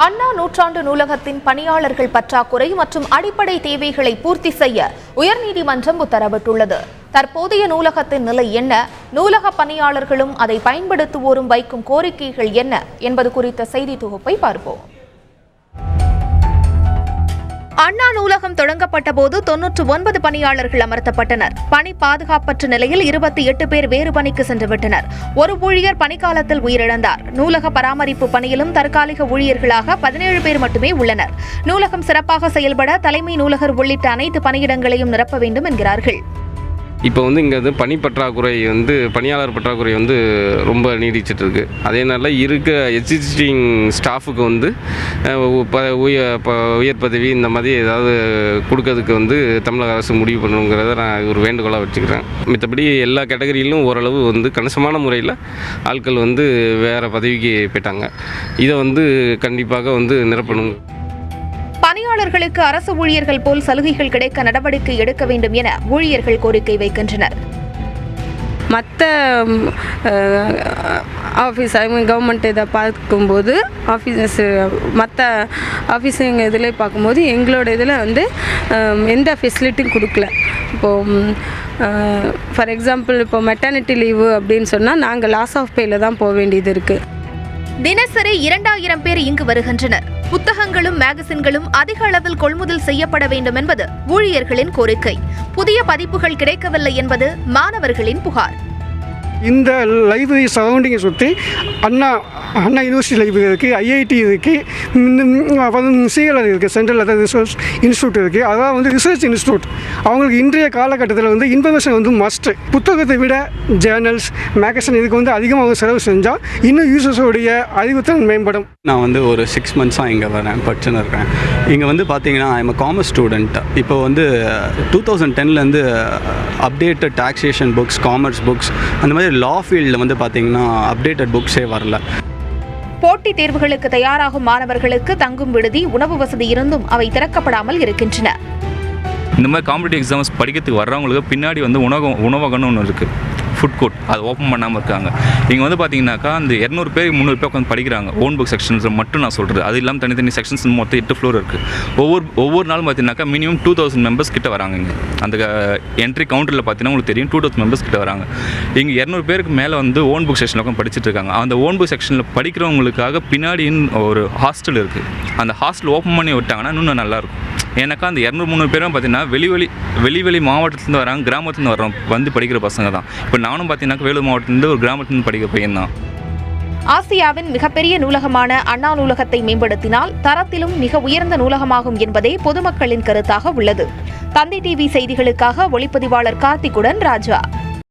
அண்ணா நூற்றாண்டு நூலகத்தின் பணியாளர்கள் பற்றாக்குறை மற்றும் அடிப்படை தேவைகளை பூர்த்தி செய்ய உயர்நீதிமன்றம் உத்தரவிட்டுள்ளது. தற்போதைய நூலகத்தின் நிலை என்ன, நூலக பணியாளர்களும் அதை பயன்படுத்துவோரும் வைக்கும் கோரிக்கைகள் என்ன என்பது குறித்த செய்தி தொகுப்பை பார்ப்போம். அண்ணா நூலகம் தொடங்கப்பட்ட போது 99 பணியாளர்கள் அமர்த்தப்பட்டனர். பணி பாதுகாப்பற்ற நிலையில் 28 பேர் வேறு பணிக்கு சென்றுவிட்டனர். ஒரு ஊழியர் பணிக்காலத்தில் உயிரிழந்தார். நூலக பராமரிப்பு பணியிலும் தற்காலிக ஊழியர்களாக 17 பேர் மட்டுமே உள்ளனர். நூலகம் சிறப்பாக செயல்பட தலைமை நூலகர் உள்ளிட்ட அனைத்து பணியிடங்களையும் நிரப்ப வேண்டும் என்கிறார்கள். இப்போ இங்கே பணிப்பற்றாக்குறை பணியாளர் பற்றாக்குறை ரொம்ப நீடிச்சிட்டு இருக்கு. அதே நேரம் இருக்க எக்ஸிஸ்டிங் ஸ்டாஃபுக்கு உயர் பதவி இந்த மாதிரி ஏதாவது கொடுக்கறதுக்கு தமிழக அரசு முடிவு பண்ணணுங்கிறத நான் ஒரு வேண்டுகோளாக வச்சுக்கிறேன். மற்றபடி எல்லா கேட்டகரியிலும் ஓரளவு கணிசமான முறையில் ஆட்கள் வேறு பதவிக்கு போயிட்டாங்க. இதை கண்டிப்பாக நிரப்பணும். பணியாளர்களுக்கு அரசு ஊழியர்கள் போல் சலுகைகள் கிடைக்க நடவடிக்கை எடுக்க வேண்டும் என ஊழியர்கள் கோரிக்கை வைக்கின்றனர். மற்ற ஆஃபீஸ் கவர்மெண்ட் இதை பார்க்கும்போது மற்ற ஆஃபீஸுங்க இதில் பார்க்கும்போது எங்களோட இதில் எந்த ஃபெசிலிட்டியும் கொடுக்கல. இப்போது ஃபார் எக்ஸாம்பிள் இப்போ மெட்டர்னிட்டி லீவு அப்படின்னு சொன்னால் நாங்கள் லாஸ் ஆஃப் பேயில் தான் போக வேண்டியது இருக்குது. தினசரி 2000 பேர் இங்கு வருகின்றனர். புத்தகங்களும் மேகசின்களும் அதிக அளவில் கொள்முதல் செய்யப்பட வேண்டும் என்பது ஊழியர்களின் கோரிக்கை. புதிய பதிப்புகள் கிடைக்கவில்லை என்பது மாணவர்களின் புகார். இந்த லைப்ரரி சரௌண்டிங்கை சுற்றி அண்ணா யூனிவர்சிட்டி லைப்ரரி இருக்குது, ஐஐடி இருக்குது, அப்புறம் சிஎல்ஆர் இருக்குது, சென்ட்ரல் அதர் ரிசர்ச் இன்ஸ்டியூட் இருக்குது. அதாவது ரிசர்ச் இன்ஸ்டியூட். அவங்களுக்கு இன்றைய காலகட்டத்தில் இன்ஃபர்மேஷன் மஸ்ட்டு. புத்தகத்தை விட ஜேர்னல்ஸ் மேகசின் இதுக்கு அதிகமாக செலவு செஞ்சால் இன்னும் யூசர்ஸோடைய அறிவுத்திறன் மேம்படும். நான் ஒரு 6 மந்த்ஸாக இங்கே வரேன், படிச்சுன்னு இருக்கேன். இங்கே பார்த்தீங்கன்னா ஐ எம் காமர்ஸ் ஸ்டூடெண்ட். இப்போ 2010 updated taxation books, commerce books, அந்த மாதிரி லா ஃபீல்டில் பார்த்தீங்கன்னா அப்டேட்டட் புக்ஸே வரல. போட்டித் தேர்வுகளுக்கு தயாராகும் மாணவர்களுக்கு தங்கும் விடுதி, உணவு வசதி இருந்தும் அவை திறக்கப்படாமல் இருக்கின்றன. இந்த மாதிரி காம்படிட்டிவ் எக்ஸாம்ஸ் படிக்கிறதுக்கு வர்றவங்களுக்கு பின்னாடி உணவகம்னு ஒன்று இருக்குது, ஃபுட் கோர்ட். அது ஓப்பன் பண்ணாமல் இருக்காங்க. இங்கே பார்த்தீங்கன்னாக்கா அந்த 200 பேர் 300 பேர் உட்காந்து படிக்கிறாங்க. ஓன் புக் செக்ஷன்ஸ் மட்டும் நான் சொல்கிறது. அது இல்லாமல் தனித்தனி செக்ஷன்ஸ் மொத்தம் 8 ஃப்ளோர் இருக்குது. ஒவ்வொரு நாளும் பார்த்தீங்கன்னாக்கா மினிமம் 2000 மெம்பர்ஸ் கிட்ட வராங்க. இங்கே அந்த என்ட்ரி கவுண்டரில் பார்த்தீங்கன்னா உங்களுக்கு தெரியும் 2000 மெம்பர்ஸ் கிட்ட வராங்க. இங்கே 200 பேருக்கு மேலே ஓன் புக் செக்ஷனில் உட்காந்து படிச்சுட்டு இருக்காங்க. அந்த ஓன் புக் செக்ஷனில் படிக்கிறவங்களுக்காக பின்னாடி ஒரு ஹாஸ்டல் இருக்குது. அந்த ஹாஸ்டல் ஓப்பன் பண்ணி விட்டாங்கன்னா இன்னும் நல்லாயிருக்கும். ஏன்னாக்கா அந்த 200-300 பேரும் பார்த்தீங்கன்னா வெளி மாவட்டத்துலேருந்து வராங்க, கிராமத்துலேருந்து வரோம் படிக்கிற பசங்க தான். இப்போ நானும் பார்த்தீங்கன்னா வேலூர் மாவட்டத்துலேருந்து ஒரு கிராமத்துலேருந்து படிக்கிற பையன் தான். ஆசியாவின் மிகப்பெரிய நூலகமான அண்ணா நூலகத்தை மேம்படுத்தினால் தரத்திலும் மிக உயர்ந்த நூலகமாகும் என்பதே பொதுமக்களின் கருத்தாக உள்ளது. தந்தை டிவி செய்திகளுக்காக ஒளிப்பதிவாளர் கார்த்திக்குடன் ராஜா.